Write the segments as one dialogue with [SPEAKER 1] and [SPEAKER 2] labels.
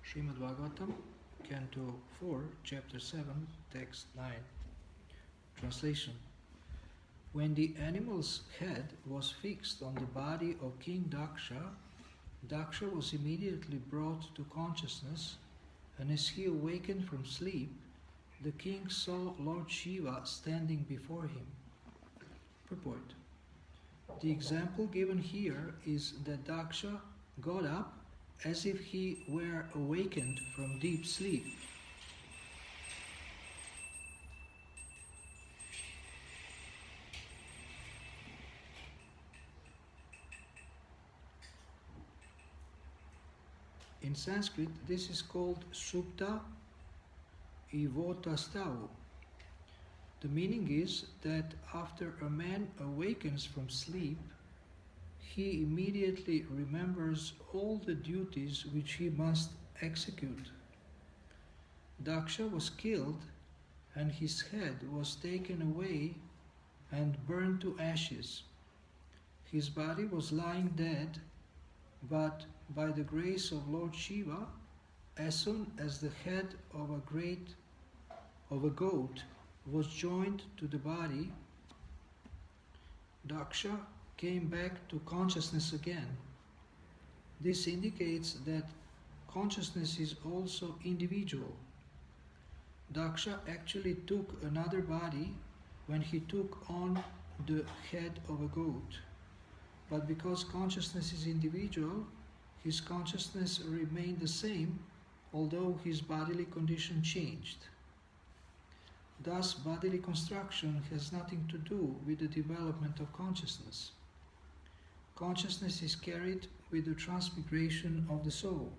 [SPEAKER 1] Srimad Bhagavatam, Canto 4, Chapter 7, Text 9. Translation. When the animal's head was fixed on the body of King Daksha, Daksha was immediately brought to consciousness, and as he awakened from sleep, the king saw Lord Shiva standing before him. Purport. The example given here is that Daksha got up as if he were awakened from deep sleep. In Sanskrit, this is called Supta Ivotastau. The meaning is that after a man awakens from sleep, he immediately remembers all the duties which he must execute. Daksha was killed, and his head was taken away and burned to ashes. His body was lying dead, but by the grace of Lord Shiva, as soon as the head of a goat was joined to the body, Daksha came back to consciousness again. This indicates that consciousness is also individual. Daksha actually took another body when he took on the head of a goat. But because consciousness is individual, his consciousness remained the same, although his bodily condition changed. Thus, bodily construction has nothing to do with the development of consciousness. Consciousness is carried with the transmigration of the soul.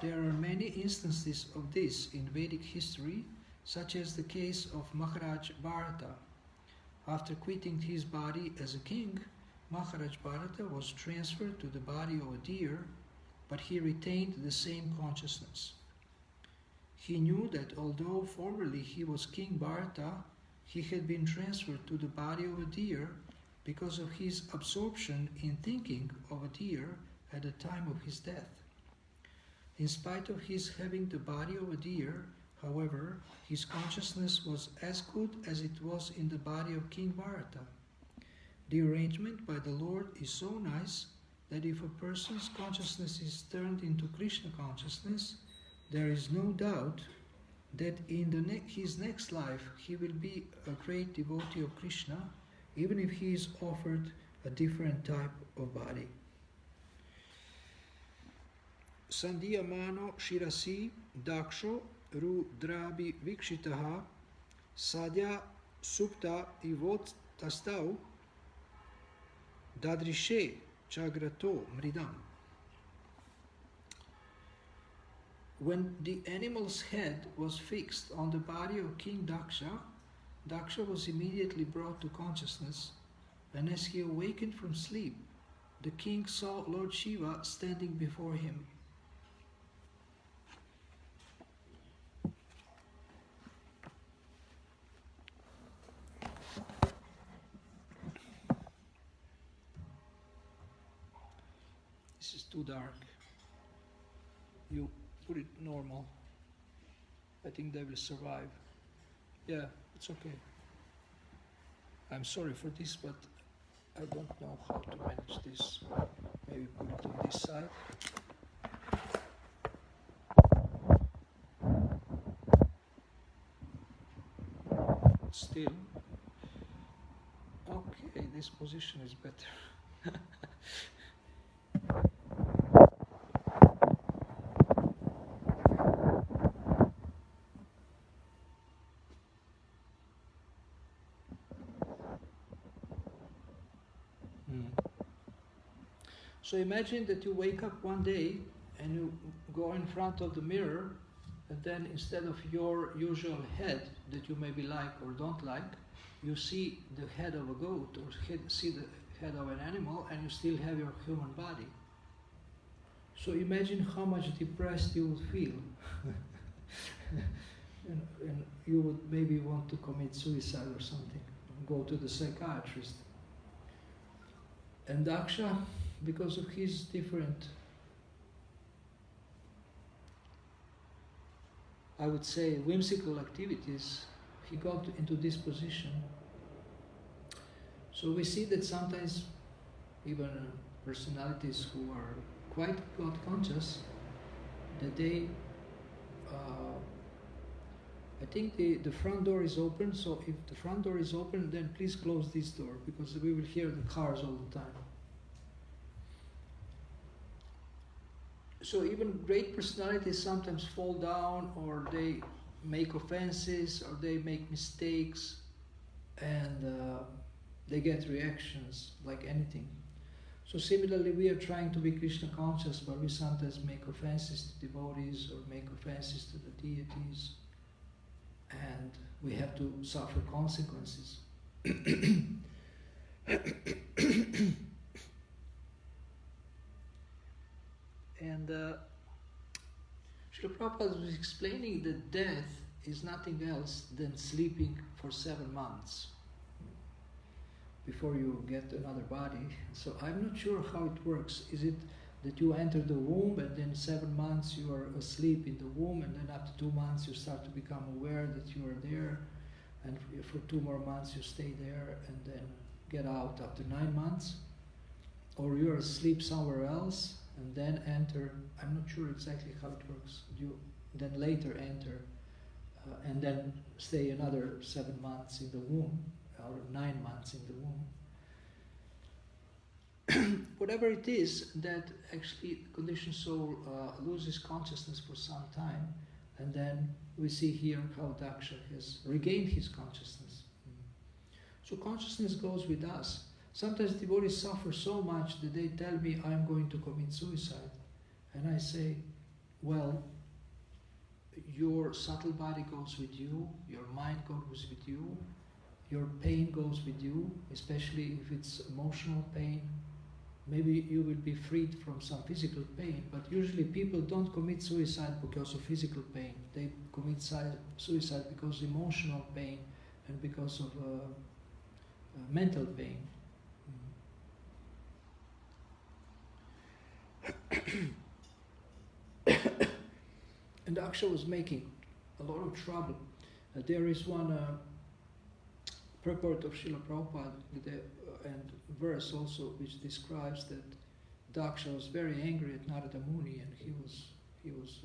[SPEAKER 1] There are many instances of this in Vedic history, such as the case of Maharaj Bharata. After quitting his body as a king, Maharaj Bharata was transferred to the body of a deer, but he retained the same consciousness. He knew that although formerly he was King Bharata, he had been transferred to the body of a deer because of his absorption in thinking of a deer at the time of his death. In spite of his having the body of a deer, however, his consciousness was as good as it was in the body of King Bharata. The arrangement by the Lord is so nice that if a person's consciousness is turned into Krishna consciousness, there is no doubt that in his next life he will be a great devotee of Krishna, even if he is offered a different type of body. Sandhiyamano shirasi daksho rudrabi vikshitaha sadhya supta ivot tastau dadrishe chagrato mridam. When the animal's head was fixed on the body of King Daksha, Daksha was immediately brought to consciousness, and as he awakened from sleep, the king saw Lord Shiva standing before him. This is too dark. You put it normal. I think they will survive. Yeah, it's okay. I'm sorry for this, but I don't know how to manage this. Maybe put it on this side. Still. Okay, this position is better. So imagine that you wake up one day and you go in front of the mirror, and then instead of your usual head that you maybe like or don't like, you see the head of a goat or see the head of an animal, and you still have your human body. So imagine how much depressed you would feel. and you would maybe want to commit suicide or something, go to the psychiatrist. And Daksha, because of his different I would say, whimsical activities, he got into this position. So we see that sometimes even personalities who are quite God conscious, that they, I think the front door is open, so if the front door is open, then please close this door, because we will hear the cars all the time. So even great personalities sometimes fall down, or they make offenses, or they make mistakes, and they get reactions like anything. So similarly, we are trying to be Krishna conscious, but we sometimes make offenses to devotees or make offenses to the deities, and we have to suffer consequences. And Srila Prabhupada was explaining that death is nothing else than sleeping for 7 months before you get another body. So I'm not sure how it works. Is it that you enter the womb and then 7 months you are asleep in the womb, and then after 2 months you start to become aware that you are there, and for 2 more months you stay there and then get out after 9 months? Or you're asleep somewhere else and then enter, I'm not sure exactly how it works. You then later enter and then stay another 7 months in the womb, or 9 months in the womb. Whatever it is, that actually the conditioned soul loses consciousness for some time, and then we see here how Daksha has regained his consciousness. So consciousness goes with us. Sometimes devotees suffer so much that they tell me, I'm going to commit suicide. And I say, well, your subtle body goes with you, your mind goes with you, your pain goes with you, especially if it's emotional pain. Maybe you will be freed from some physical pain, but usually people don't commit suicide because of physical pain. They commit suicide because of emotional pain and because of mental pain. And Aksha was making a lot of trouble. There is one purport of Srila Prabhupada and verse also which describes that Daksha was very angry at Narada Muni, and he was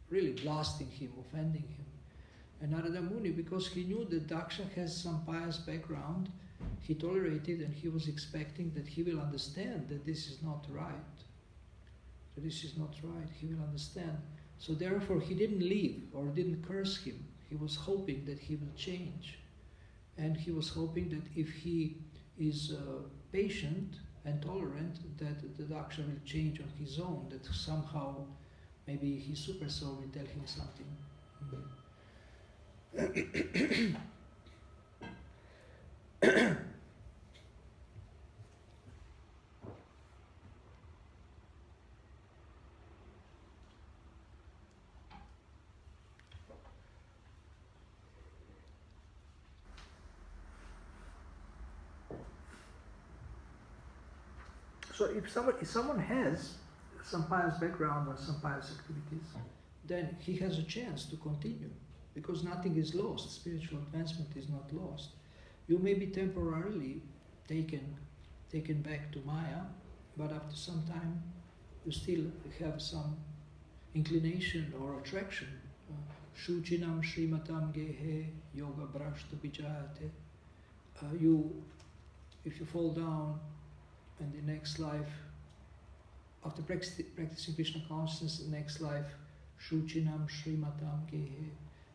[SPEAKER 1] really blasting him, offending him. And Narada Muni, because he knew that Daksha has some pious background, he tolerated, and he was expecting that he will understand that this is not right. That this is not right, he will understand. So therefore he didn't leave or didn't curse him. He was hoping that he will change. And he was hoping that if he is patient and tolerant, that the Daksha will change on his own, that somehow maybe his super soul will tell him something. So if someone has some pious background or some pious activities, then he has a chance to continue, because nothing is lost. Spiritual advancement is not lost. You may be temporarily taken back to Maya, but after some time you still have some inclination or attraction. Shuchinam Srimatam Gehe Yoga Brashta Vijayate. If you fall down, and the next life, after practicing Krishna consciousness, the next life, Shuchinam Srimatam Gehe.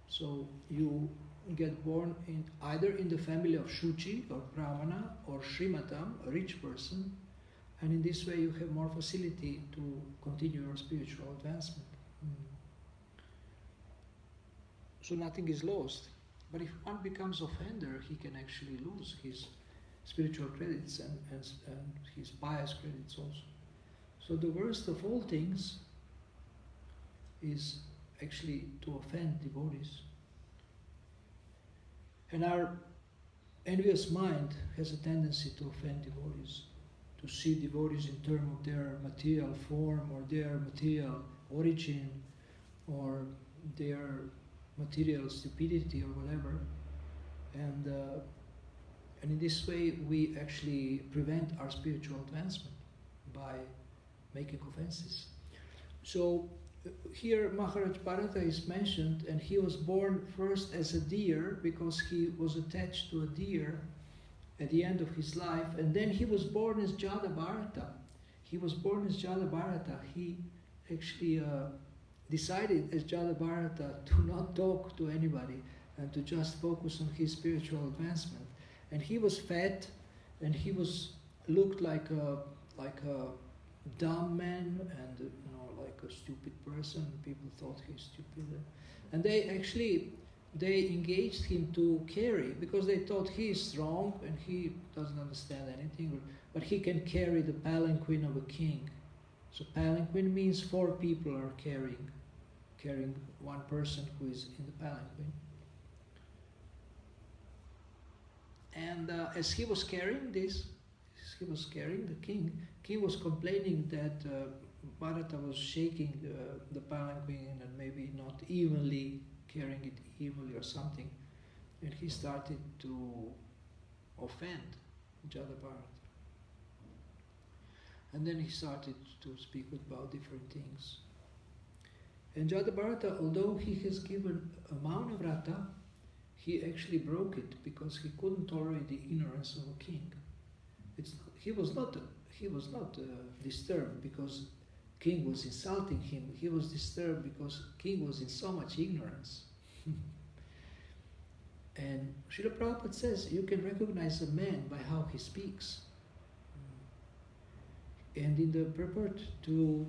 [SPEAKER 1] So you get born either in the family of Shuchi or Brahmana or Srimatam, a rich person, and in this way you have more facility to continue your spiritual advancement. So nothing is lost. But if one becomes offender, he can actually lose his spiritual credits and his pious credits also. So the worst of all things is actually to offend devotees. And our envious mind has a tendency to offend devotees, to see devotees in terms of their material form or their material origin, or their material stupidity or whatever, and in this way we actually prevent our spiritual advancement by making offenses. So here Maharaj Bharata is mentioned, and he was born first as a deer because he was attached to a deer at the end of his life, and then he was born as Jada Bharata. He was born as Jada Bharata. He actually decided as Jada Bharata to not talk to anybody and to just focus on his spiritual advancement. And he was fat, and he looked like a dumb man, and like a stupid person. People thought he's stupid, and they engaged him to carry, because they thought he is strong and he doesn't understand anything, but he can carry the palanquin of a king. So palanquin means 4 people are carrying one person who is in the palanquin. And as he was carrying the king was complaining that Bharata was shaking the palanquin and maybe not evenly carrying it evenly or something, and he started to offend Jada Bharata. And then he started to speak about different things. And Jada Bharata, although he has given a Mauna Vrata, he actually broke it because he couldn't tolerate the ignorance of a king. He was not disturbed because king was insulting him. He was disturbed because king was in so much ignorance. And Srila Prabhupada says you can recognize a man by how he speaks. And in the purport to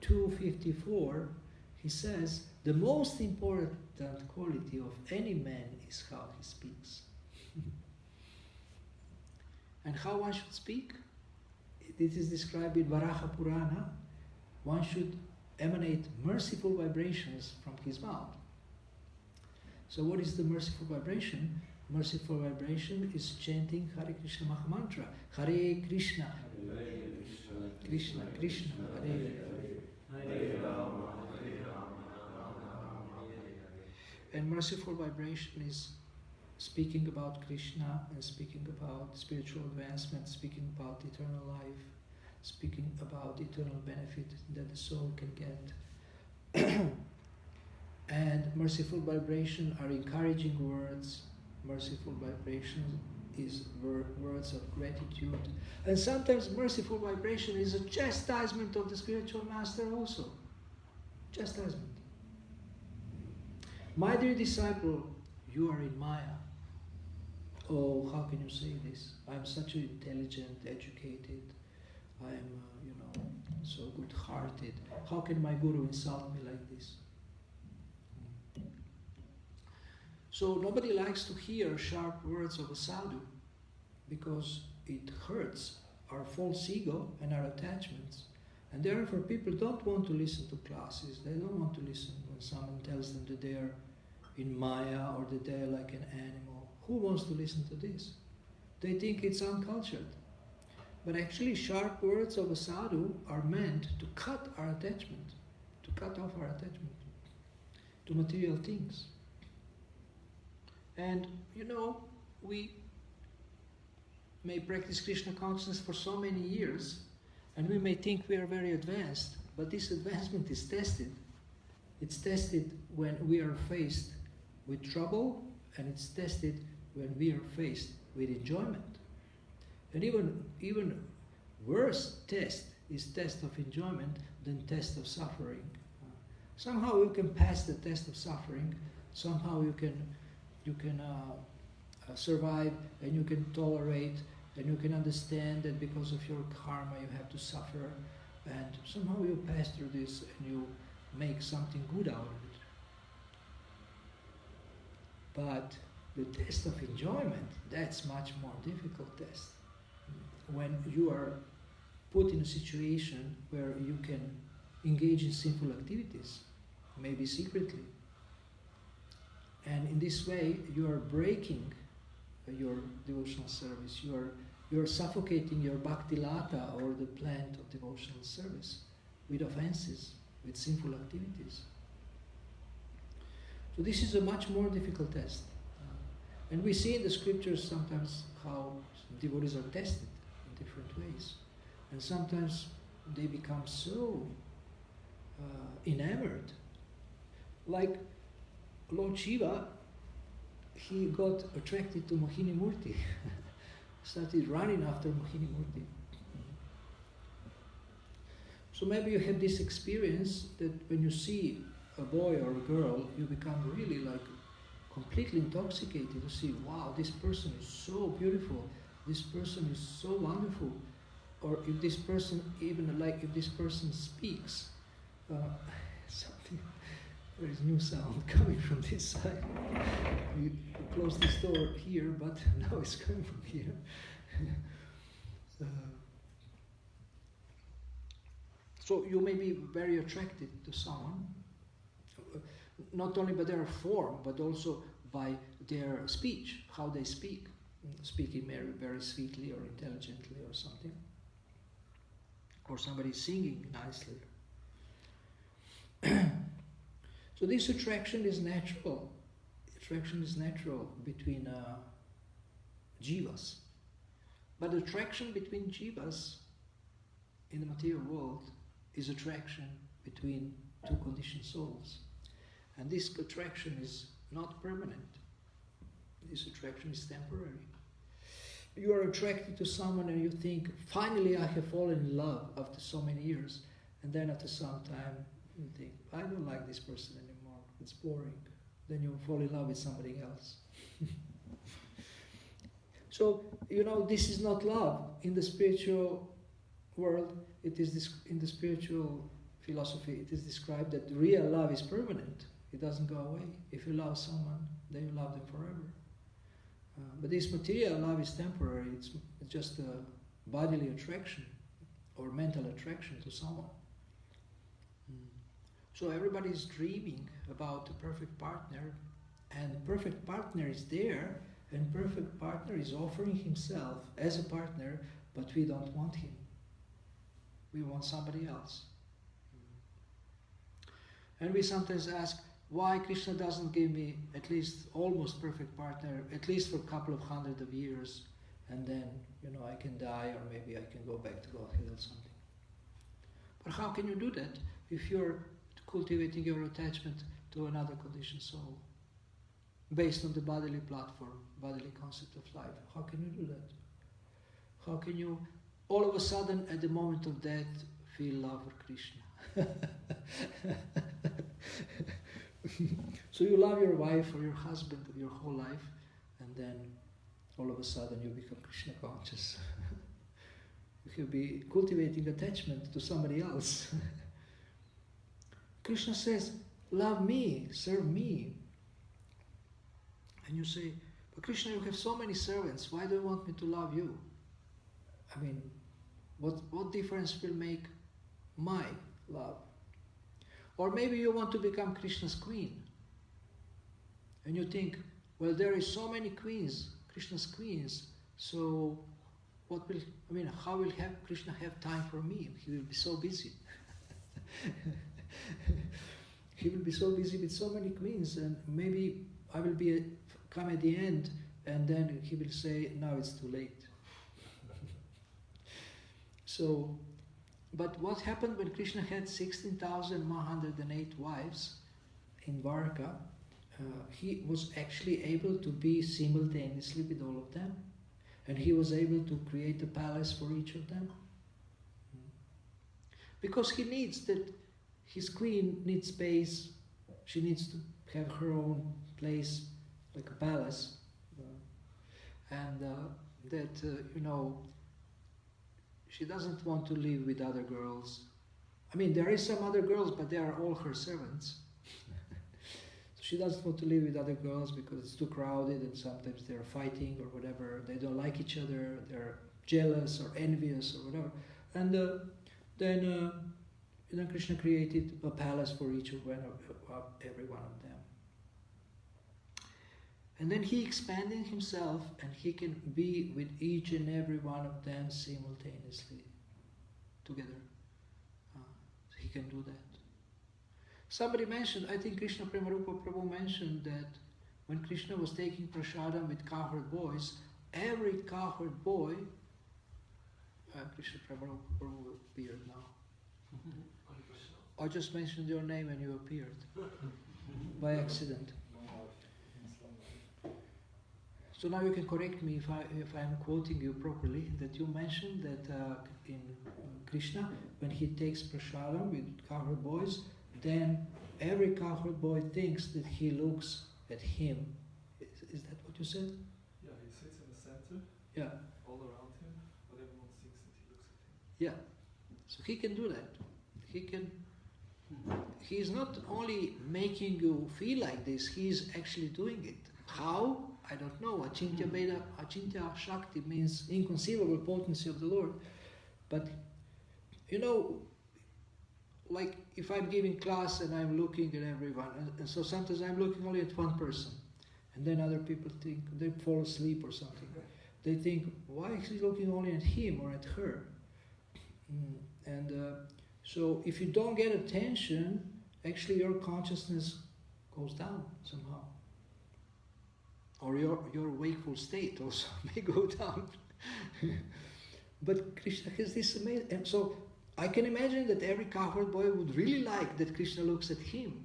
[SPEAKER 1] 254, he says the most important quality of any man is how he speaks. And how one should speak? It is described in Varaha Purana. One should emanate merciful vibrations from his mouth. So what is the merciful vibration? Merciful vibration is chanting Hare Krishna Mahamantra. Hare Krishna, Krishna Krishna, Hare Hare. And merciful vibration is speaking about Krishna and speaking about spiritual advancement, speaking about eternal life, speaking about eternal benefit that the soul can get. And merciful vibration are encouraging words. Merciful vibration is words of gratitude. And sometimes merciful vibration is a chastisement of the spiritual master also. Chastisement. My dear disciple, you are in Maya. Oh, how can you say this? I am such an intelligent, educated, I am, so good-hearted. How can my guru insult me like this? So nobody likes to hear sharp words of a sadhu because it hurts our false ego and our attachments. And therefore people don't want to listen to classes. They don't want to listen when someone tells them that they are in Maya or that they are like an animal. Who wants to listen to this? They think it's uncultured. But actually sharp words of a sadhu are meant to cut our attachment, to cut off our attachment to material things. And we may practice Krishna consciousness for so many years, and we may think we are very advanced, but this advancement is tested. It's tested when we are faced with trouble, and it's tested when we are faced with enjoyment. And even worse test is test of enjoyment than test of suffering. Somehow you can pass the test of suffering. Somehow you can survive, and you can tolerate, and you can understand that because of your karma you have to suffer, and somehow you pass through this and you make something good out of it. But the test of enjoyment, that's much more difficult test. When you are put in a situation where you can engage in sinful activities, maybe secretly, and in this way you are breaking your devotional service, you are suffocating your bhakti lata, or the plant of devotional service, with offenses, with sinful activities. So this is a much more difficult test. And we see in the scriptures sometimes how devotees are tested in different ways. And sometimes they become so enamored. Like Lord Shiva, he got attracted to Mohini Murti, started running after Mohini Murti. So maybe you have this experience that when you see a boy or a girl, you become really like completely intoxicated. You see, wow, this person is so beautiful, this person is so wonderful. Or if this person, even like if this person speaks, something, there is new sound coming from this side. You close this door here, but now it's coming from here. So you may be very attracted to someone, not only by their form, but also by their speech, how they speak, speaking very, very sweetly or intelligently or something, or somebody singing nicely. So this attraction is natural. Attraction is natural between jivas. But attraction between jivas in the material world is attraction between two conditioned souls. And this attraction is not permanent. This attraction is temporary. You are attracted to someone and you think, finally I have fallen in love after so many years. And then after some time you think, I don't like this person anymore, it's boring. Then you fall in love with somebody else. So, this is not love. In the spiritual world, it is in the spiritual philosophy, it is described that real love is permanent. It doesn't go away. If you love someone, then you love them forever. But this material love is temporary. It's just a bodily attraction or mental attraction to someone. So everybody is dreaming about a perfect partner, and the perfect partner is there, and perfect partner is offering himself as a partner, but we don't want him. We want somebody else. And we sometimes ask, why Krishna doesn't give me at least almost perfect partner, at least for a couple of hundred of years, and then, I can die, or maybe I can go back to Godhead or something. But how can you do that if you're cultivating your attachment to another conditioned soul, based on the bodily platform, bodily concept of life? How can you do that? How can you, all of a sudden, at the moment of death, feel love for Krishna? So you love your wife or your husband your whole life, and then all of a sudden you become Krishna conscious. You could be cultivating attachment to somebody else. Krishna says, love me, serve me. And you say, but Krishna, you have so many servants, why do you want me to love you? I mean, what difference will make my love? Or maybe you want to become Krishna's queen. And you think, well, there is so many queens, Krishna's queens, so how will Krishna have time for me? He will be so busy. He will be so busy with so many queens, and maybe I will come at the end, and then he will say, now it's too late. So, but what happened when Krishna had 16,108 wives in Dwarka? He was actually able to be simultaneously with all of them, and he was able to create a palace for each of them. Because he needs that. His queen needs space. She needs to have her own place, like a palace, and she doesn't want to live with other girls. I mean, there is some other girls, but they are all her servants. So she doesn't want to live with other girls because it's too crowded, and sometimes they're fighting or whatever. They don't like each other. They're jealous or envious or whatever. And then Krishna created a palace for each of every one of them. And then he expanded himself, and he can be with each and every one of them simultaneously, together. He can do that. Somebody mentioned, I think Krishna Premarupa Prabhu mentioned that when Krishna was taking prasadam with cowherd boys, every cowherd boy, Krishna Premarupa Prabhu appeared now. I just mentioned your name and you appeared by accident. So now you can correct me if I'm quoting you properly, that you mentioned that in Krishna, when he takes prasadam with cowherd boys, then every cowherd boy thinks that he looks at him. Is that what you said?
[SPEAKER 2] Yeah, he sits in the center.
[SPEAKER 1] Yeah.
[SPEAKER 2] All around him, but everyone thinks that he looks at him.
[SPEAKER 1] Yeah. So he can do that. He is not only making you feel like this, he is actually doing it. How? I don't know. Achintya Veda, Achintya Shakti means inconceivable potency of the Lord. But, you know, like if I'm giving class and I'm looking at everyone, and so sometimes I'm looking only at one person, and then other people think, they fall asleep or something. They think, why is he looking only at him or at her? So if you don't get attention, actually your consciousness goes down somehow. Or your wakeful state also may go down. But Krishna has this amazing, and so I can imagine that every cowherd boy would really like that Krishna looks at him.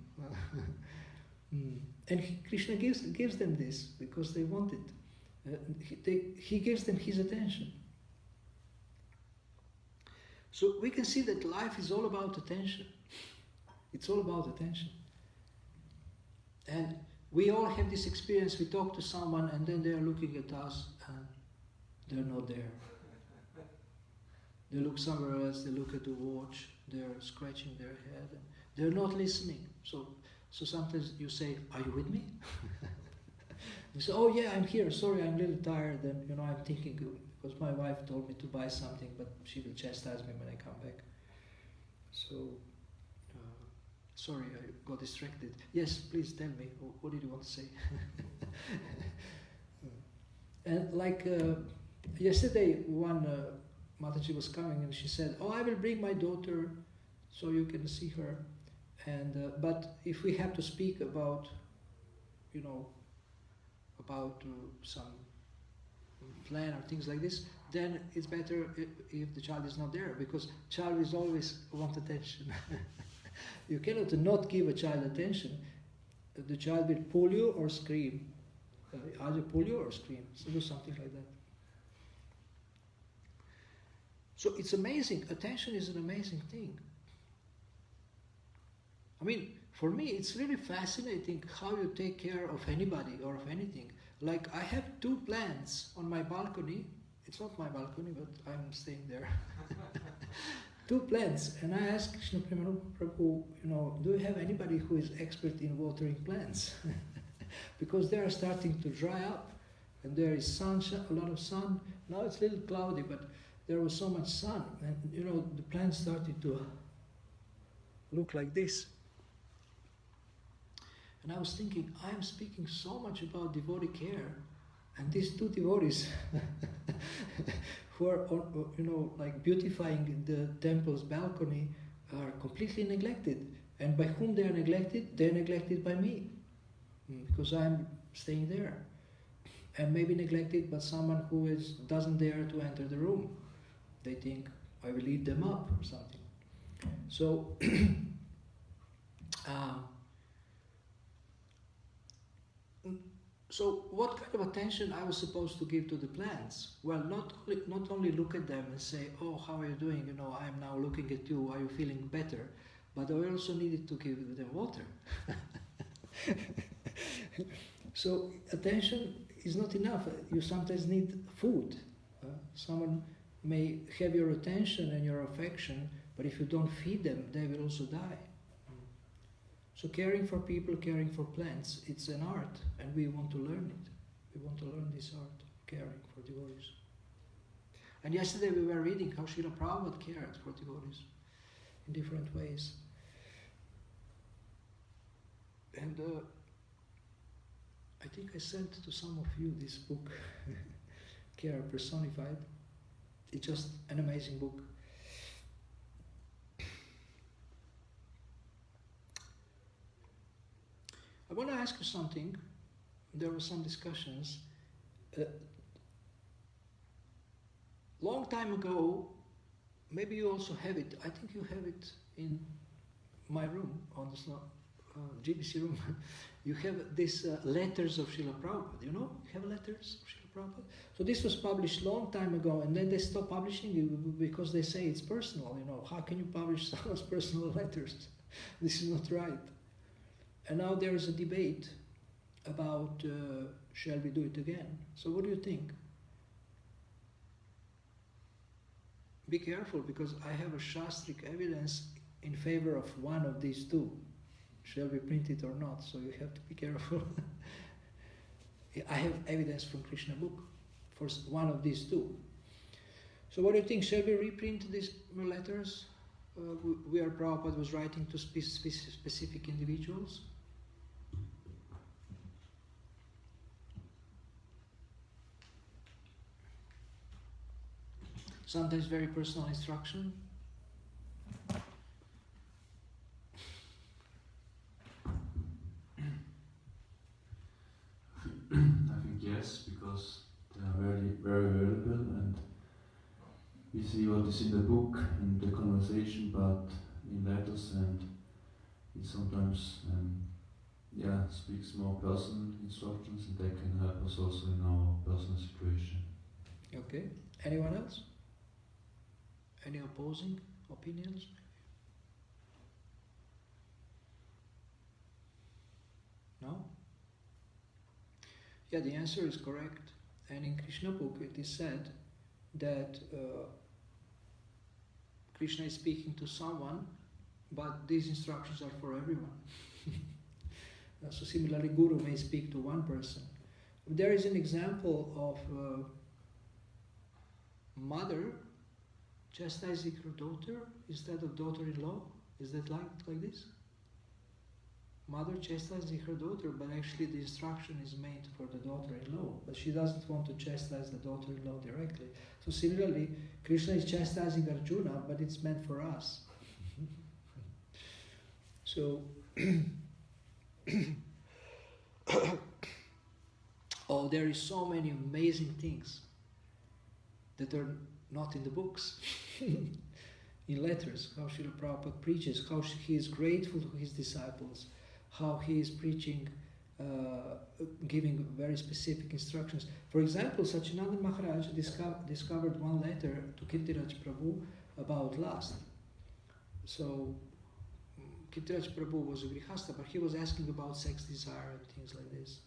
[SPEAKER 1] And Krishna gives them this because they want it. He gives them his attention. So we can see that life is all about attention. It's all about attention. And we all have this experience. We talk to someone and then they are looking at us and they're not there. They look somewhere else, they look at the watch, they're scratching their head, and they're not listening. So sometimes you say, are you with me? You say, oh yeah, I'm here, sorry, I'm a little tired, and I'm thinking, because my wife told me to buy something, but she will chastise me when I come back. So, sorry, I got distracted. Yes, please tell me, what did you want to say? And like yesterday, one Mataji was coming and she said, oh, I will bring my daughter so you can see her. And but if we have to speak about, some plan or things like this, then it's better if the child is not there, because child is always want attention. You cannot not give a child attention. The child will pull you or scream. Either pull you or scream. So do something like that. So it's amazing. Attention is an amazing thing. I mean, for me, it's really fascinating how you take care of anybody or of anything. Like, I have 2 plants on my balcony. It's not my balcony, but I'm staying there. 2 plants. And I asked Krishna Premarupa Prabhu, do you have anybody who is expert in watering plants? Because they are starting to dry up. And there is sunshine, a lot of sun. Now it's a little cloudy, but there was so much sun. And, the plants started to look like this. And I was thinking, I am speaking so much about devotee care, and these 2 devotees who are, like beautifying the temple's balcony are completely neglected. And by whom they are neglected? They are neglected by me, because I am staying there. And maybe neglected by someone who doesn't dare to enter the room. They think, I will eat them up or something. So, so what kind of attention I was supposed to give to the plants? Well, not only look at them and say, oh, how are you doing? I'm now looking at you, are you feeling better? But I also needed to give them water. So attention is not enough. You sometimes need food. Someone may have your attention and your affection, but if you don't feed them, they will also die. So caring for people, caring for plants, it's an art, and we want to learn it. We want to learn this art, caring for devotees. And yesterday we were reading how Srila Prabhupada cared for devotees in different ways. And I think I sent to some of you this book, Care Personified. It's just an amazing book. I want to ask you something. There were some discussions. Long time ago, maybe you also have it. I think you have it in my room, on the GBC room. You have these letters of Srila Prabhupada. You know, you have letters of Srila Prabhupada. So this was published long time ago, and then they stopped publishing it because they say it's personal. You know, how can you publish someone's personal letters? This is not right. And now there is a debate about shall we do it again? So what do you think? Be careful, because I have a Shastric evidence in favor of one of these two. Shall we print it or not? So you have to be careful. I have evidence from Krishna book for one of these two. So what do you think? Shall we reprint these letters where Prabhupada was writing to specific individuals? Sometimes very personal instruction.
[SPEAKER 3] I think yes, because they are very, very valuable, and we see what is in the book, in the conversation, but in letters, and it sometimes speaks more personal instructions, and they can help us also in our personal situation.
[SPEAKER 1] Okay. Anyone else? Any opposing opinions? No? Yeah, the answer is correct. And in Krishna book it is said that Krishna is speaking to someone, but these instructions are for everyone. So similarly, Guru may speak to one person. There is an example of mother chastising her daughter instead of daughter-in-law. Is that like this? Mother chastising her daughter, but actually the instruction is made for the daughter-in-law, but she doesn't want to chastise the daughter-in-law directly. So similarly, Krishna is chastising Arjuna, but it's meant for us. So, there is so many amazing things that are not in the books. In letters, how Srila Prabhupada preaches, how he is grateful to his disciples, how he is preaching, giving very specific instructions. For example, Sachinandan Maharaj discovered one letter to Kirtiraj Prabhu about lust. So, Kirtiraj Prabhu was a Grihastha, but he was asking about sex desire and things like this,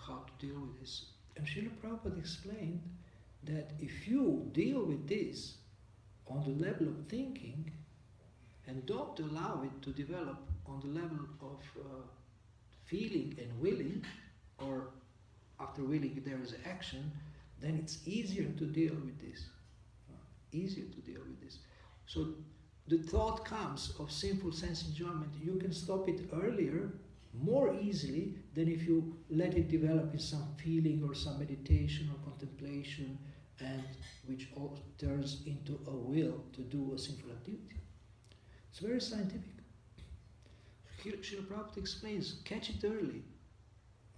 [SPEAKER 1] how to deal with this. And Srila Prabhupada explained that if you deal with this on the level of thinking and don't allow it to develop on the level of feeling and willing, or after willing there is action, then it's easier to deal with this. Easier to deal with this. So the thought comes of sinful sense enjoyment, you can stop it earlier, more easily than if you let it develop in some feeling or some meditation or contemplation, and which all turns into a will to do a sinful activity. It's very scientific. Srila Prabhupada explains, catch it early.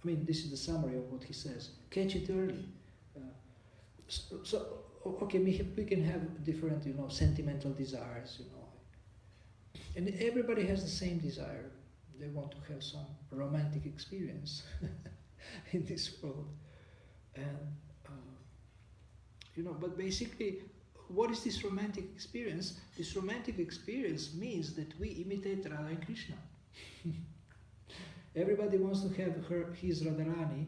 [SPEAKER 1] I mean, this is the summary of what he says. Catch it early. Okay, we can have different, sentimental desires, and everybody has the same desire. They want to have some romantic experience in this world, and but basically, what is this romantic experience? This romantic experience means that we imitate Radha and Krishna. Everybody wants to have his Radharani,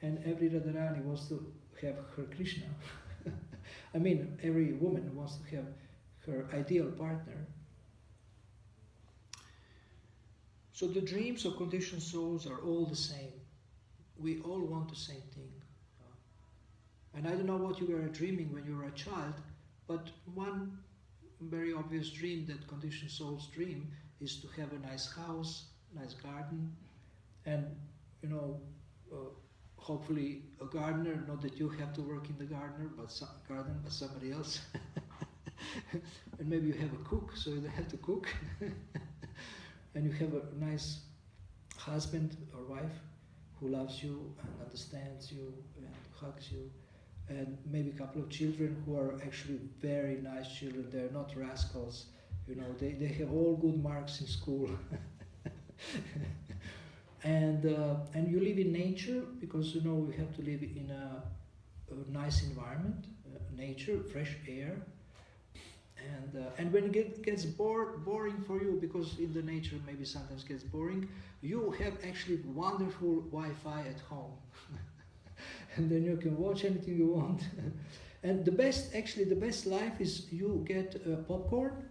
[SPEAKER 1] and every Radharani wants to have her Krishna. I mean, every woman wants to have her ideal partner. So the dreams of conditioned souls are all the same. We all want the same thing. And I don't know what you were dreaming when you were a child, but one very obvious dream that conditioned souls dream is to have a nice house, nice garden, and hopefully a gardener. Not that you have to work in the garden, but somebody else. And maybe you have a cook, so you don't have to cook. And you have a nice husband or wife who loves you and understands you and hugs you, and maybe a couple of children who are actually very nice children. They're not rascals, you know. They have all good marks in school. And you live in nature, because you know we have to live in a nice environment, nature, fresh air. And when it gets boring for you, because in the nature maybe sometimes gets boring, you have actually wonderful Wi-Fi at home. And then you can watch anything you want. And the best life is you get popcorn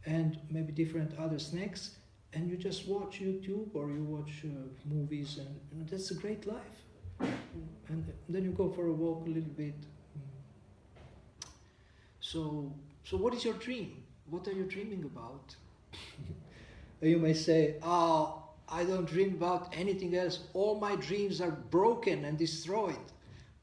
[SPEAKER 1] and maybe different other snacks, and you just watch YouTube or you watch movies, and you know, that's a great life. And then you go for a walk a little bit. So what is your dream? What are you dreaming about? You may say, oh, I don't dream about anything else. All my dreams are broken and destroyed.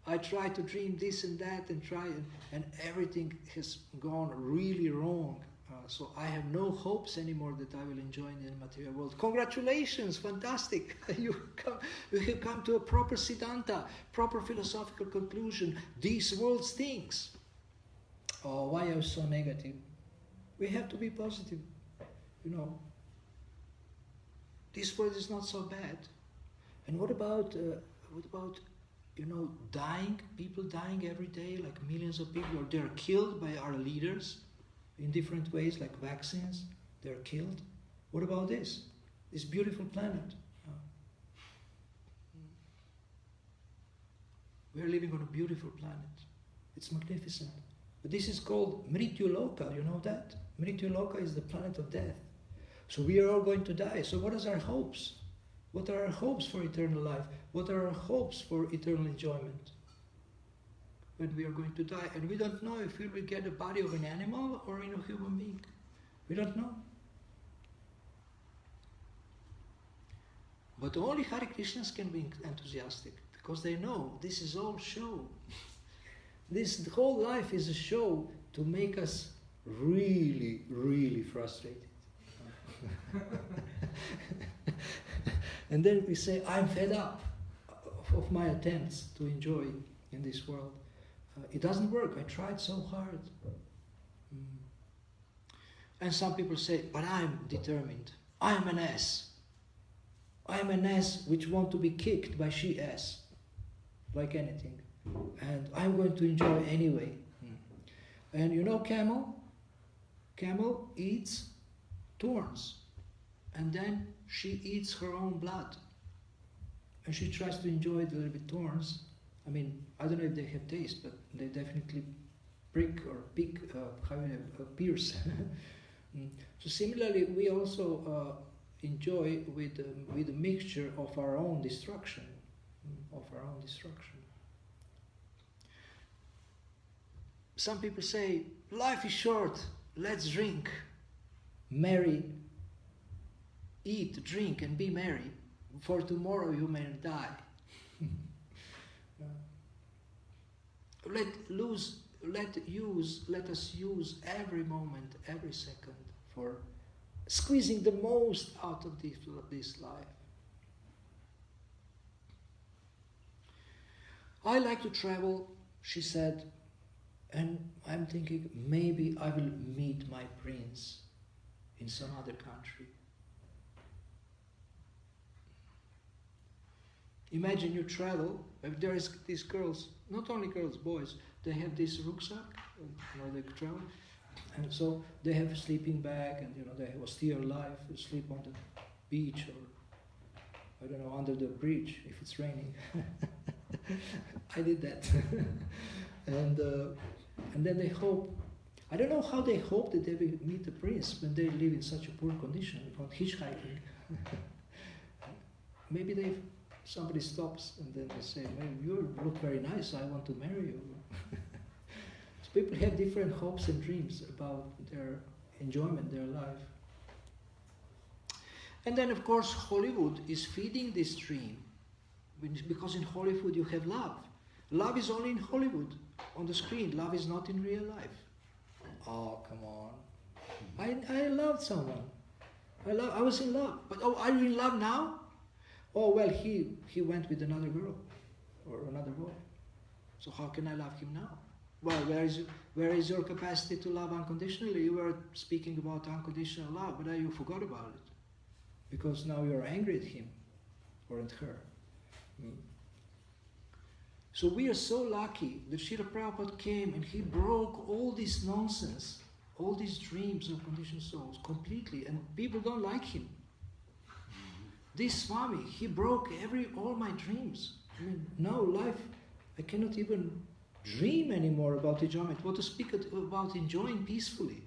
[SPEAKER 1] I try to dream this and that and everything has gone really wrong. So I have no hopes anymore that I will enjoy in the material world. Congratulations, fantastic. You have come to a proper Siddhanta, proper philosophical conclusion. This world stinks. Oh, why are you so negative? We have to be positive, you know. This world is not so bad. And what about you know, dying? People dying every day, like millions of people, or they're killed by our leaders in different ways, like vaccines. They're killed. What about this? This beautiful planet. We're living on a beautiful planet. It's magnificent. But this is called Mrityu Loka, you know that? Mrityu Loka is the planet of death. So we are all going to die. So what are our hopes? What are our hopes for eternal life? What are our hopes for eternal enjoyment? When we are going to die. And we don't know if we will get a body of an animal or in a human being. We don't know. But only Hare Krishnas can be enthusiastic, because they know this is all show. The whole life is a show to make us really, really frustrated. And then we say, I'm fed up of my attempts to enjoy in this world. It doesn't work. I tried so hard. And some people say, but I'm determined. I'm an ass. I'm an ass which want to be kicked by she-ass, like anything. And I'm going to enjoy anyway. And you know camel? Camel eats thorns. And then she eats her own blood. And she tries to enjoy the little bit thorns. I mean, I don't know if they have taste, but they definitely prick or pierce. So similarly, we also enjoy with a mixture of our own destruction. Some people say, life is short, let's drink, marry, eat, drink, and be merry, for tomorrow you may die. Let us use every moment, every second for squeezing the most out of this life. I like to travel, she said, and I'm thinking maybe I will meet my prince in some other country. Imagine you travel, there is these girls, not only girls, boys, they have this rucksack, they travel, and so they have a sleeping bag, and they have austere life, they sleep on the beach or, I don't know, under the bridge if it's raining. I did that. And then they hope, I don't know how they hope that they will meet the prince when they live in such a poor condition, on hitchhiking. Maybe somebody stops and then they say, well, you look very nice, I want to marry you. So people have different hopes and dreams about their enjoyment, their life. And then of course Hollywood is feeding this dream, because in Hollywood you have love. Love is only in Hollywood, on the screen. Love is not in real life. Oh, come on. I loved someone. I was in love. But are you in love now? Oh, well, he went with another girl or another boy. So how can I love him now? Well, where is your capacity to love unconditionally? You were speaking about unconditional love, but now you forgot about it. Because now you're angry at him or at her. So we are so lucky that Srila Prabhupada came and he broke all this nonsense, all these dreams of conditioned souls completely, and people don't like him. This Swami, he broke all my dreams. I mean, now life, I cannot even dream anymore about enjoyment. What to speak about enjoying peacefully?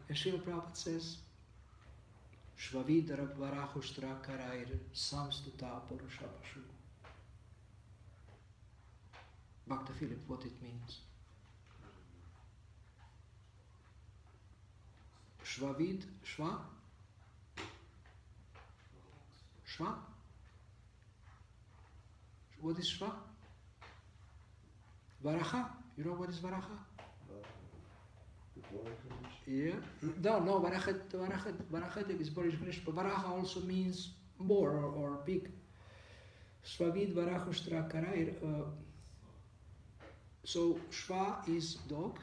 [SPEAKER 1] And Srila Prabhupada says, Shvavidara Varahushtra Karair Samstuta Purushabashu. Bhakta Philip, what it means. Shvavid, Shva? Shva? What is Shva? Varaha. You know what is Varaha? Yeah. No, Varaha is Boris Krishna, but Varaha also means boar or pig. Svavid Varahushtra Karair. So Shva is dog.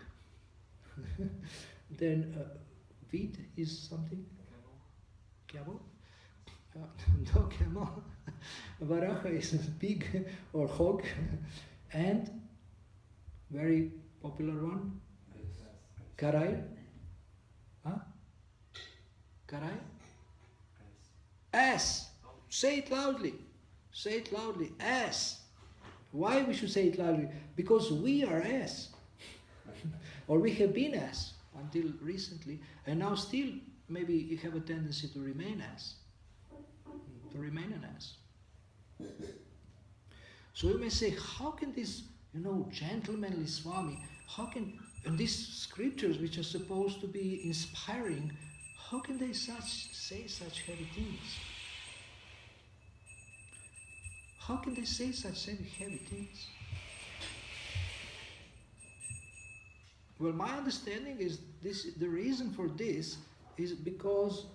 [SPEAKER 1] Then Vid is something. Camel. No camel. Varaha is pig or hog. And very popular one. Karai. Huh? Karai? Ass. Say it loudly. Say it loudly. Ass. Why we should say it loudly? Because we are ass. Or we have been ass until recently. And now still maybe you have a tendency to remain ass. To remain an ass. So you may say, how can this, gentlemanly Swami, how can, and these scriptures which are supposed to be inspiring, how can they say such heavy things? How can they say such heavy things? Well, my understanding is the reason for this is because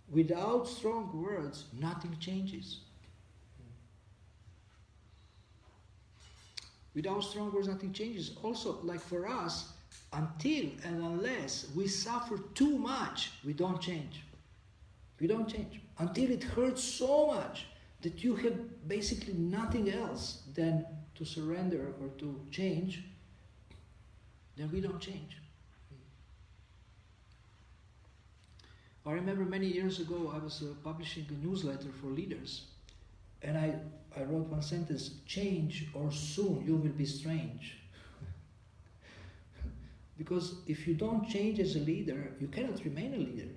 [SPEAKER 1] without strong words, nothing changes. Without strong words, nothing changes. Also, like for us, until and unless we suffer too much, we don't change. We don't change. Until it hurts so much that you have basically nothing else than to surrender or to change, then we don't change. I remember many years ago I was publishing a newsletter for leaders, and I wrote one sentence, change or soon you will be strange. Because if you don't change as a leader, you cannot remain a leader.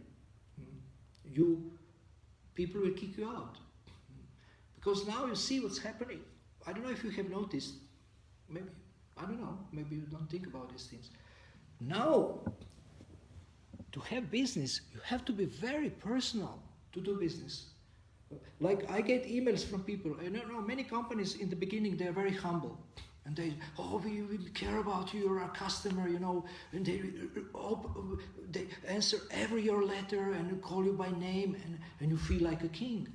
[SPEAKER 1] People will kick you out. Because now you see what's happening. I don't know if you have noticed, maybe you don't think about these things. Now, to have business, you have to be very personal to do business. Like I get emails from people, many companies in the beginning, they're very humble. And they, we care about you, you're our customer, and they answer every your letter and call you by name, and you feel like a king.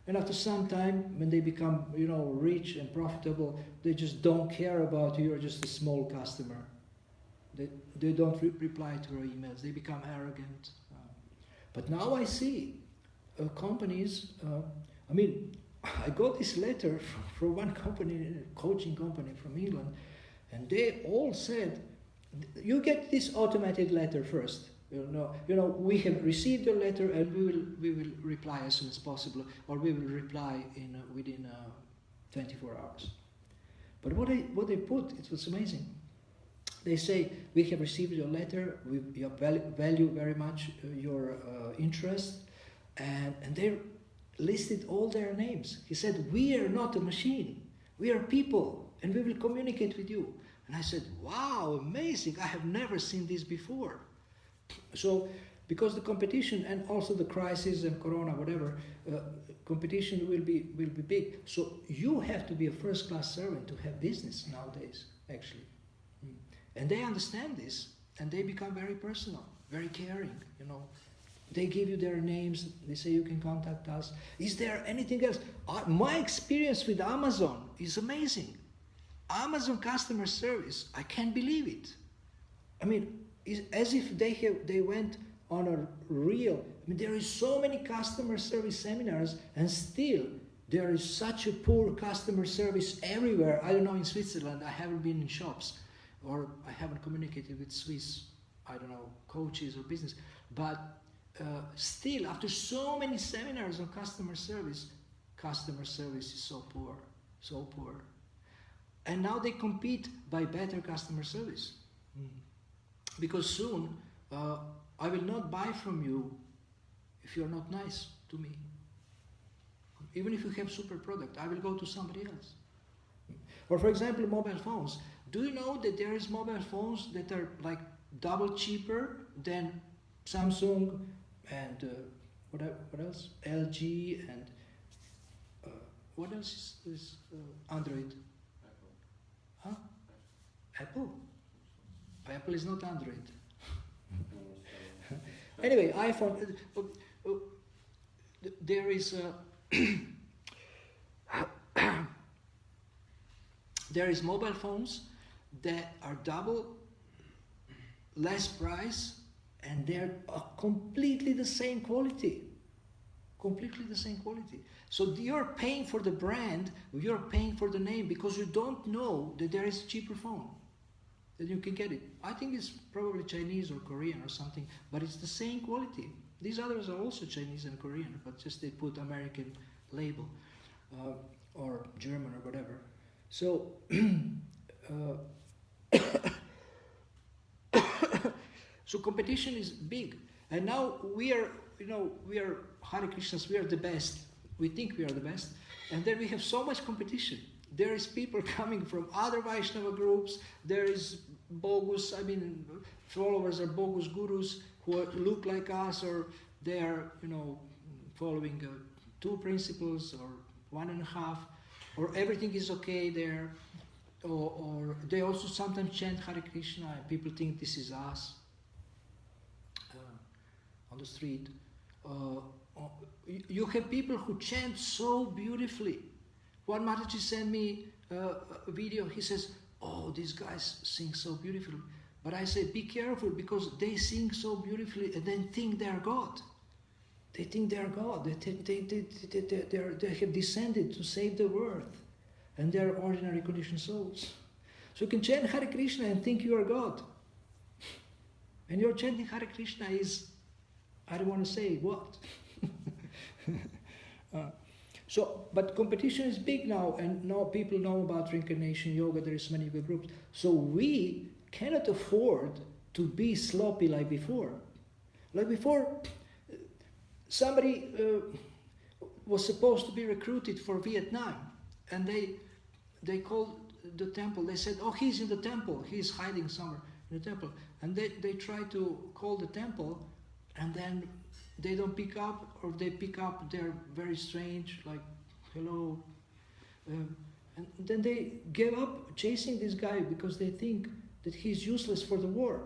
[SPEAKER 1] And after some time, when they become, rich and profitable, they just don't care about you, you're just a small customer. They don't reply to your emails, they become arrogant. But now I see companies, I got this letter from one company, a coaching company from England, and they all said, you get this automated letter first. We have received your letter and we will reply as soon as possible, or we will reply within 24 hours. But what they put, it was amazing. They say, we have received your letter, we value very much your interest, and they listed all their names. He said, we are not a machine, we are people, and we will communicate with you. And I said, wow, amazing, I have never seen this before. So, because the competition and also the crisis and corona, whatever, competition will be big. So you have to be a first-class servant to have business nowadays, actually. And they understand this. and they become very personal, very caring, you know. They give you their names, they say you can contact us. Is there anything else? My experience with Amazon is amazing. Amazon customer service, I can't believe it. I mean, it's as if they went on a real, I mean, there is so many customer service seminars, and still there is such a poor customer service everywhere. I don't know, in Switzerland, I haven't been in shops, or I haven't communicated with Swiss, I don't know, coaches or business, but still, after so many seminars on customer service is so poor, so poor. And now they compete by better customer service. Because soon, I will not buy from you if you're not nice to me. Even if you have super product, I will go to somebody else. Or for example, mobile phones. Do you know that there is mobile phones that are like double cheaper than Samsung and what else? LG and what else is Android? Huh? Apple? Apple is not Android. Anyway, iPhone. There is there is mobile phones that are double less price, and they're completely the same quality. Completely the same quality. So you're paying for the brand, you're paying for the name, because you don't know that there is a cheaper phone, that you can get it. I think it's probably Chinese or Korean or something, but it's the same quality. These others are also Chinese and Korean, but just they put American label or German or whatever. So so competition is big, and now we are Hare Krishnas, we are the best. We think we are the best, and then we have so much competition. There is people coming from other Vaishnava groups. There is bogus, followers are bogus gurus who look like us, or they are, following 2 principles or 1.5, or everything is okay there, or they also sometimes chant Hare Krishna, and people think this is us on the street. You have people who chant so beautifully. One Mataji sent me a video. He says, "Oh, these guys sing so beautifully." But I say, be careful, because they sing so beautifully and then think they are God. They think they are God. They have descended to save the world, and they are ordinary conditioned souls. So you can chant Hare Krishna and think you are God. And your chanting Hare Krishna is, I don't want to say what. But competition is big now, and now people know about reincarnation yoga. There is many yoga groups. So we cannot afford to be sloppy like before. Like before, somebody was supposed to be recruited for Vietnam, and they called the temple. They said, "Oh, he's in the temple. He's hiding somewhere in the temple." And they try to call the temple, and then they don't pick up, or they pick up, they're very strange, like, hello. And then they give up chasing this guy because they think that he's useless for the war.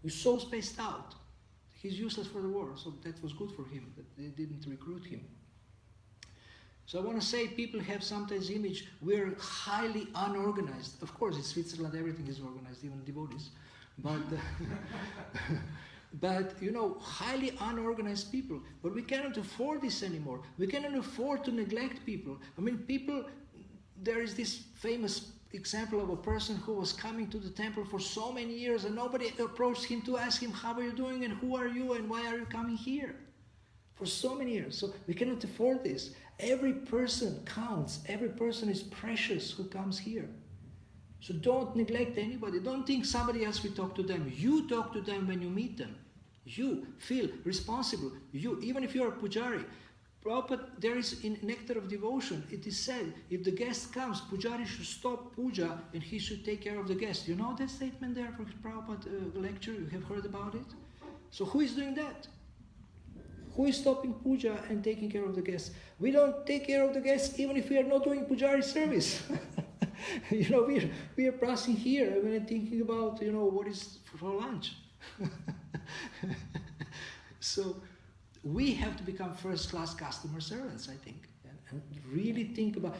[SPEAKER 1] He's so spaced out. He's useless for the war. So that was good for him, that they didn't recruit him. So I want to say, people have sometimes image, we're highly unorganized. Of course, in Switzerland everything is organized, even devotees. But but highly unorganized people. But we cannot afford this anymore. We cannot afford to neglect people. There is this famous example of a person who was coming to the temple for so many years, and nobody approached him to ask him, how are you doing, and who are you, and why are you coming here? For so many years. So we cannot afford this. Every person counts. Every person is precious who comes here. So don't neglect anybody. Don't think somebody else will talk to them. You talk to them when you meet them. You feel responsible. You, even if you are a pujari. Prabhupada, there is in Nectar of Devotion, it is said, if the guest comes, pujari should stop puja and he should take care of the guest. You know that statement there for Prabhupada lecture? You have heard about it? So who is doing that? Who is stopping puja and taking care of the guests? We don't take care of the guests even if we are not doing pujari service. we are passing here. I mean, thinking about what is for lunch. So we have to become first-class customer servants, I think, and really think about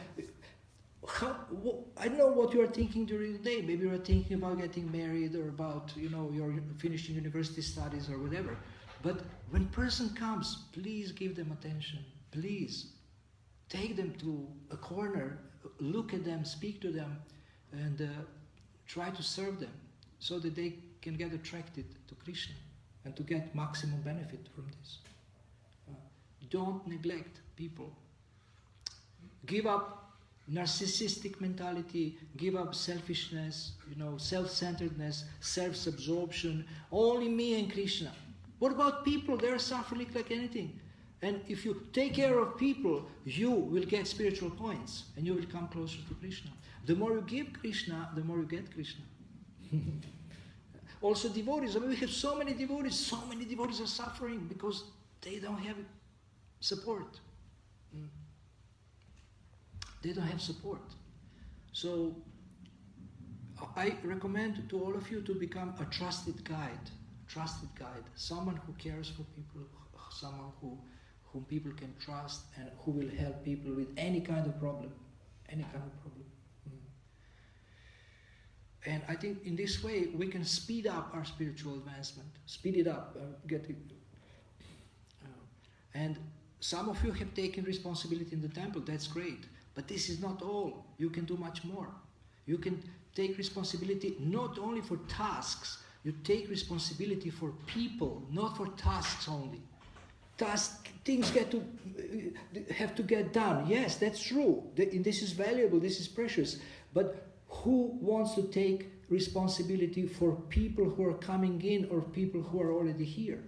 [SPEAKER 1] I don't know what you are thinking during the day. Maybe you are thinking about getting married or about your finishing university studies or whatever. But when person comes, please give them attention. Please take them to a corner, look at them, speak to them, and try to serve them so that they can get attracted to Krishna and to get maximum benefit from this. Don't neglect people. Give up narcissistic mentality, give up selfishness, self-centeredness, self-absorption, only me and Krishna. What about people? They are suffering like anything. And if you take care of people, you will get spiritual points and you will come closer to Krishna. The more you give Krishna, the more you get Krishna. Also devotees, we have so many devotees are suffering because they don't have support. They don't have support. So I recommend to all of you to become a trusted guide, someone who cares for people, someone whom people can trust and who will help people with any kind of problem. And I think in this way we can speed up our spiritual advancement, speed it up, get it. And some of you have taken responsibility in the temple, that's great. But this is not all. You can do much more. You can take responsibility not only for tasks, you take responsibility for people, not for tasks only. Things have to get done. Yes, that's true. This is valuable, this is precious. But who wants to take responsibility for people who are coming in or people who are already here?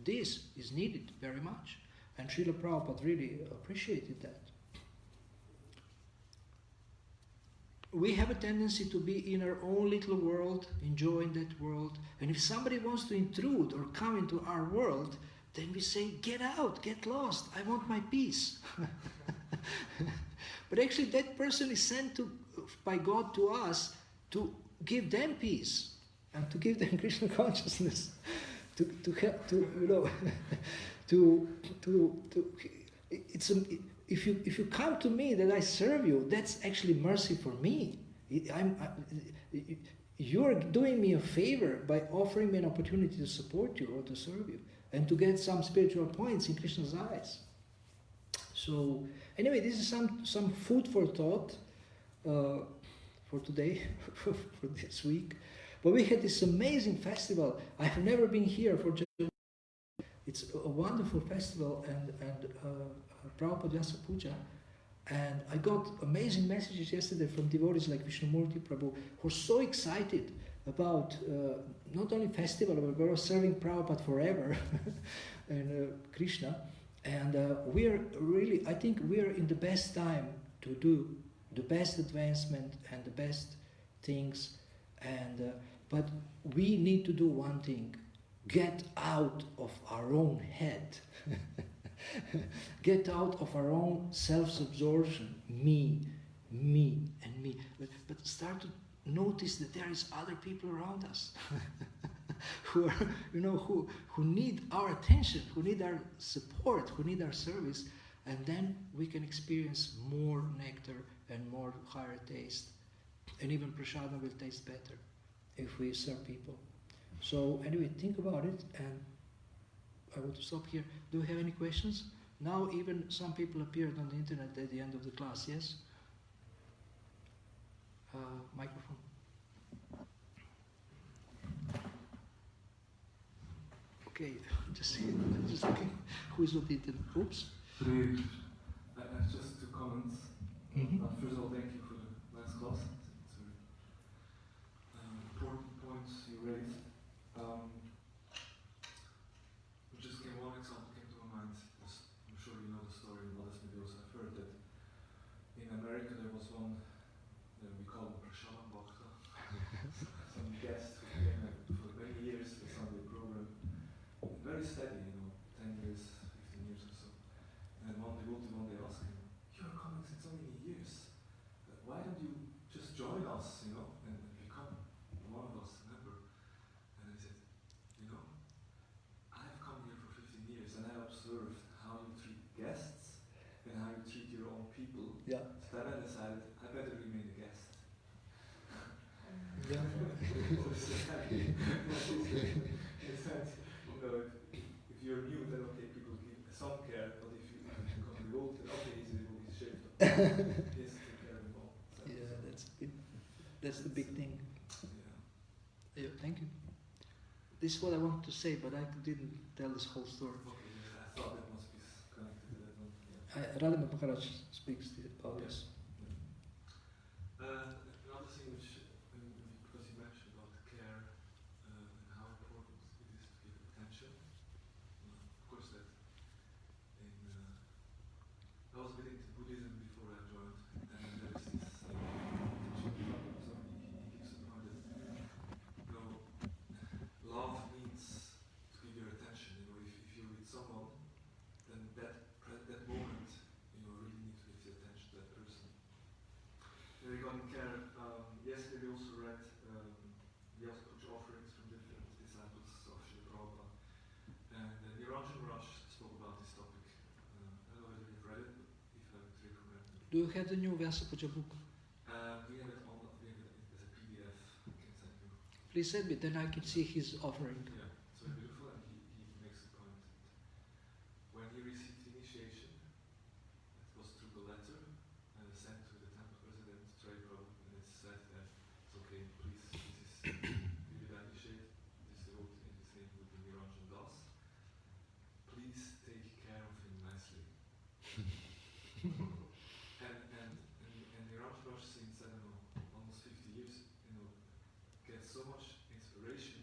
[SPEAKER 1] This is needed very much. And Srila Prabhupada really appreciated that. We have a tendency to be in our own little world, enjoying that world. And if somebody wants to intrude or come into our world, then we say, get out, get lost, I want my peace. But actually that person is sent by God to us to give them peace and to give them Krishna consciousness, to help, if you come to me that I serve you, that's actually mercy for me. You're doing me a favor by offering me an opportunity to support you or to serve you and to get some spiritual points in Krishna's eyes. So anyway, this is some food for thought for today, for this week. But we had this amazing festival. I have never been here for just. It's a wonderful festival and Prabhupada Vyasa Puja. And I got amazing messages yesterday from devotees like Vishnumurti Prabhu who are so excited about not only festival, but about serving Prabhupada forever and Krishna. And I think we are in the best time to do the best advancement and the best things. And but we need to do one thing. Get out of our own head. Get out of our own self-absorption. Me, and me. But start to notice that there is other people around us who are, who need our attention, who need our support, who need our service, and then we can experience more nectar and more higher taste. And even prasada will taste better if we serve people. So anyway, think about it, and I want to stop here. Do we have any questions? Now even some people appeared on the internet at the end of the class, yes? Microphone. Okay, just looking who is on the internet. Oops.
[SPEAKER 2] I have just 2 comments.
[SPEAKER 1] Mm-hmm.
[SPEAKER 2] First of all, thank you for the last class. It's very important points you raised. Just one example came to my mind. I'm sure you know the story, and others maybe also have heard that in America there was one, we call him Prashant Bhakta, some guest who came for many years to the Sunday program, very steady, 10 years, 15 years or so. And one devotee one day asked him, "You are coming since so many years. said, if you're new, then okay, people give some care, but if you become old, then okay, he's shaved. He has to take care of them all. So
[SPEAKER 1] that's the big thing.
[SPEAKER 2] Yeah.
[SPEAKER 1] Yeah, thank you. This is what I wanted to say, but I didn't tell this whole story.
[SPEAKER 2] Okay, I thought that must be connected to that one. Yeah.
[SPEAKER 1] Radha Maharaj speaks about this.
[SPEAKER 2] Another thing which, because you mentioned about care and how important it is to give attention. Of course, that I was getting into Buddhism before I joined, and there is this teaching from somebody, he gives a point that love means to give your attention. If you're with someone, then that moment, really need to give your attention to that person. Regarding care, yesterday we also read the offerings from different disciples of Srila Prabhupada. And Niranjan Raj spoke about this topic. I don't know whether you've read it, but if I would recommend it.
[SPEAKER 1] Do you have the new Vyasapuja book?
[SPEAKER 2] We have it as a PDF. I can send you.
[SPEAKER 1] Please send me, then I can see his offering.
[SPEAKER 2] Yeah, it's very beautiful, and he makes a point that when he received initiation, it was through the letter sent to the temple president, Trey Prabhu, and it said that it's okay, please, this is you will initiate this devotee in his name with the Niranjan Das. Please take care of him nicely. and Niranjan Das, since I don't know, almost 50 years, gets so much inspiration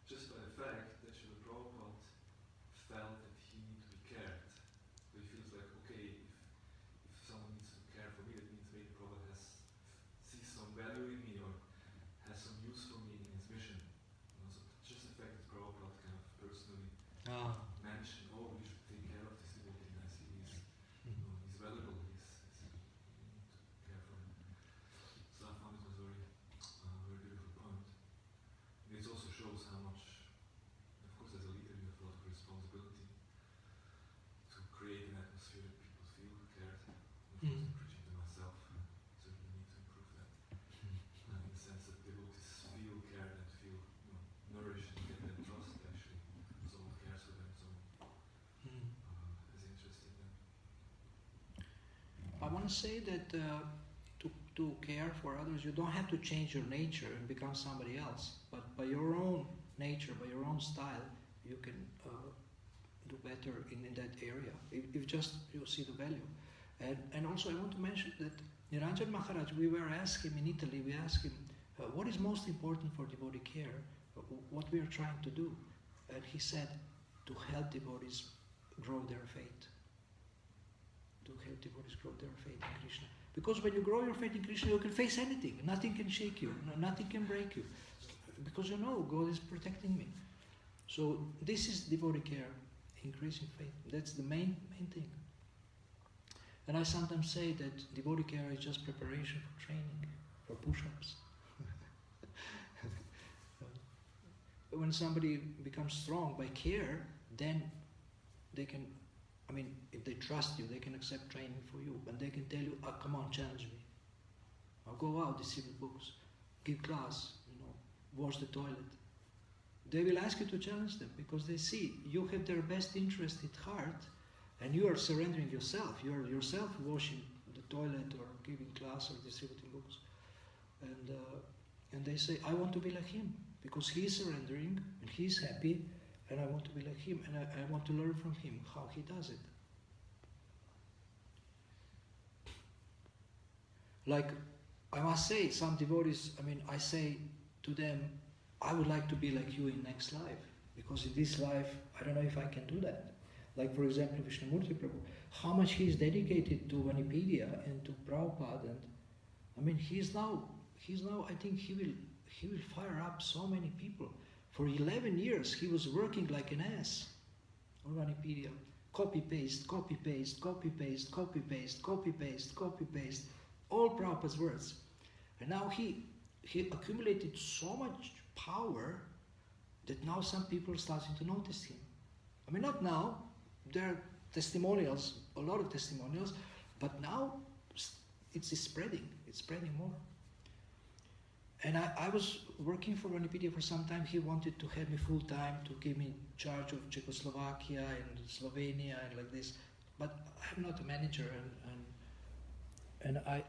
[SPEAKER 2] just by the fact that Srila Prabhupada felt that he needed to be cared. So he feels like, okay, if someone needs to care for me, that means maybe Prabhupada sees some value in me or has some use for me in his mission. So just the fact that Prabhupada kind of personally mentioned, oh, we should take care of this devotee nicely. He's valuable. We need to care for him. So I found it was very beautiful point. It also shows how much, of course, as a leader, you have a lot of responsibility to create an atmosphere that people feel cared. Of course, I'm preaching to myself, so you need to improve that. In the sense that devotees feel cared and feel nourished and get that trust, actually. Someone cares for them, someone is interested in them.
[SPEAKER 1] I want to say that to care for others, you don't have to change your nature and become somebody else. But by your own nature, by your own style, you can do better in that area. If just you see the value. And also I want to mention that Niranjan Maharaj, we were asked him in Italy, we asked him, what is most important for devotee care? What we are trying to do? And he said, to help devotees grow their faith. To help devotees grow their faith in Krishna. Because when you grow your faith in Krishna, you can face anything. Nothing can shake you. Nothing can break you. Because you know God is protecting me. So this is devotee care, increasing faith. That's the main thing. And I sometimes say that devotee care is just preparation for training, for push-ups. When somebody becomes strong by care, then they can, if they trust you, they can accept training for you. And they can tell you, come on, challenge me. I'll go out, distribute books, give class, wash the toilet. They will ask you to challenge them because they see you have their best interest at heart and you are surrendering yourself. You are yourself washing the toilet or giving class or distributing books. And they say, I want to be like him because he is surrendering and he is happy and I want to be like him and I want to learn from him how he does it. Like, I must say, some devotees, I say to them, I would like to be like you in next life, because in this life, I don't know if I can do that. Like, for example, Vishnumurti Prabhu, how much he is dedicated to Vanipedia and to Prabhupada, and he's now, I think he will fire up so many people. For 11 years, he was working like an ass on Vanipedia. Copy paste, copy paste, copy paste, copy paste, copy paste, copy paste, all Prabhupada's words. And now he accumulated so much power that now some people are starting to notice him. Not now, there are testimonials, a lot of testimonials, but now it's spreading more. And I was working for Vanipedia for some time. He wanted to have me full time, to give me charge of Czechoslovakia and Slovenia and like this. But I'm not a manager, and I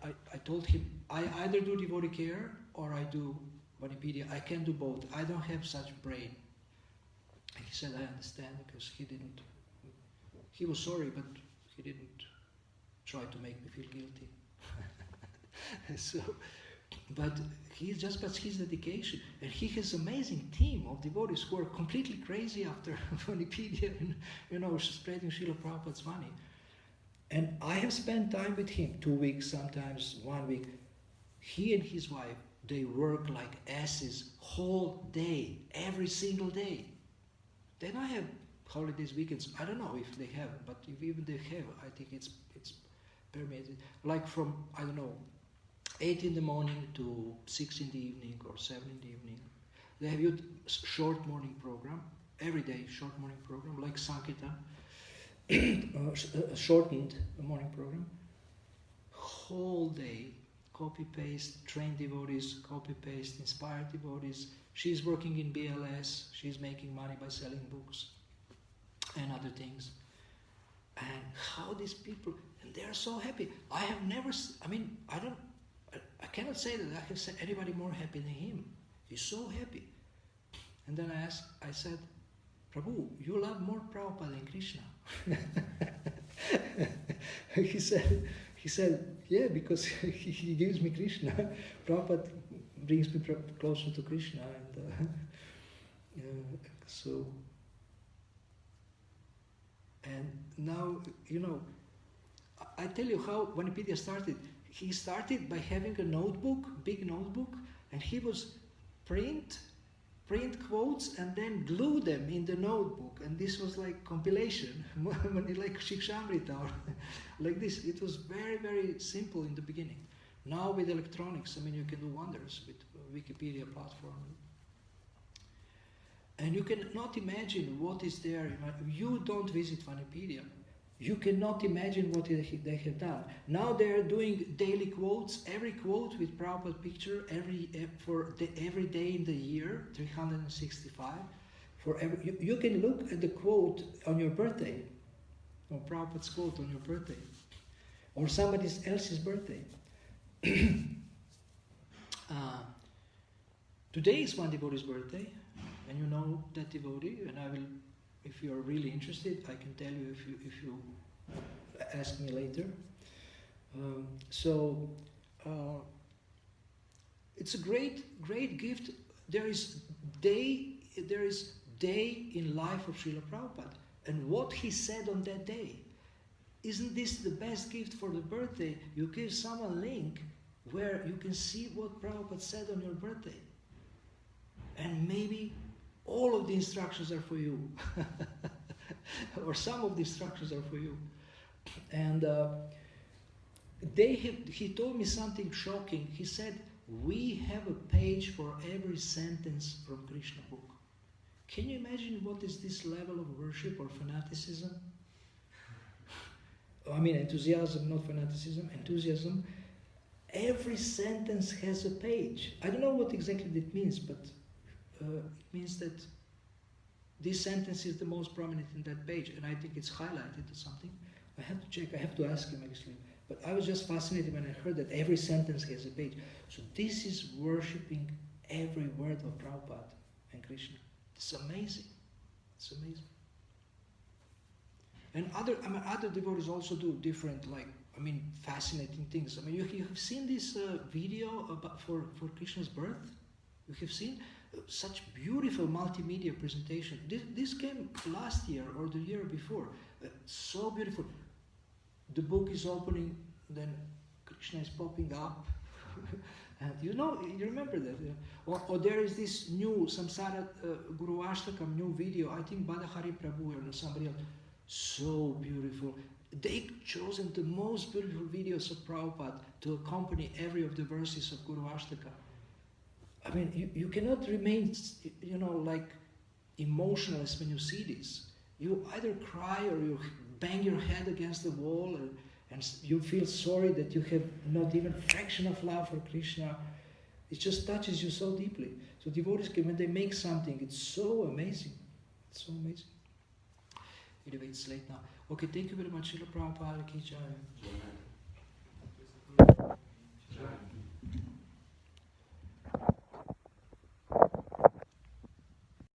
[SPEAKER 1] told him, I either do devotee care or I do Vanipedia. I can do both. I don't have such brain. And he said, I understand, because he was sorry, but he didn't try to make me feel guilty. So, but his dedication, and he has amazing team of devotees who are completely crazy after Vanipedia and spreading Srila Prabhupada's Vani. And I have spent time with him, 2 weeks, sometimes 1 week. He and his wife, they work like asses whole day, every single day. They don't have holidays, weekends. I don't know if they have, but if even they have, I think it's permitted. Like from, I don't know, 8 in the morning to 6 in the evening or 7 in the evening. They have a short morning program, every day short morning program, like Sankirtan, a shortened morning program. Whole day, copy-paste, trained devotees, copy-paste, inspired devotees. She's working in BLS, she's making money by selling books and other things. And how these people, and they're so happy. I have never, I cannot say that I have seen anybody more happy than him. He's so happy. And then I said, Prabhu, you love more Prabhupada than Krishna. He said, yeah, because he gives me Krishna. Prabhupada brings me closer to Krishna. And now, I tell you how Vanipedia started. He started by having a notebook, big notebook, and he was print quotes and then glue them in the notebook. And this was like compilation, like Shikshamrita or like this. It was very, very simple in the beginning. Now with electronics, you can do wonders with Wikipedia platform. And you cannot imagine what is there. You don't visit Vanipedia. You cannot imagine what they have done. Now they are doing daily quotes, every quote with Prabhupada picture every day in the year, 365. You can look at the quote on your birthday, or Prabhupada's quote on your birthday, or somebody else's birthday. Today is one devotee's birthday, and you know that devotee, and I will. If you are really interested, I can tell you if you ask me later. It's a great gift. There is day in life of Srila Prabhupada, and what he said on that day. Isn't this the best gift for the birthday? You give someone a link where you can see what Prabhupada said on your birthday, and maybe all of the instructions are for you, or some of the instructions are for you. And he told me something shocking. He said, we have a page for every sentence from Krishna book. Can you imagine what is this level of worship or fanaticism? Enthusiasm, not fanaticism, enthusiasm. Every sentence has a page. I don't know what exactly that means, but it means that this sentence is the most prominent in that page, and I think it's highlighted or something. I have to check, I have to ask him actually. But I was just fascinated when I heard that every sentence has a page. So this is worshipping every word of Prabhupada and Krishna. It's amazing. It's amazing. And other devotees also do different, fascinating things. You have seen this video for Krishna's birth? You have seen such beautiful multimedia presentation. This came last year or the year before. So beautiful. The book is opening, then Krishna is popping up. And you remember that. Or there is this new Samsara Guru Ashtakam new video, I think Badahari Prabhu or somebody else. So beautiful. They chosen the most beautiful videos of Prabhupada to accompany every of the verses of Guru Ashtaka. You cannot remain, emotionless when you see this. You either cry or you bang your head against the wall and you feel sorry that you have not even a fraction of love for Krishna. It just touches you so deeply. So devotees, when they make something, it's so amazing. It's so amazing. Anyway, it's late now. Okay, thank you very much. Srila Prabhupada Ki Jai.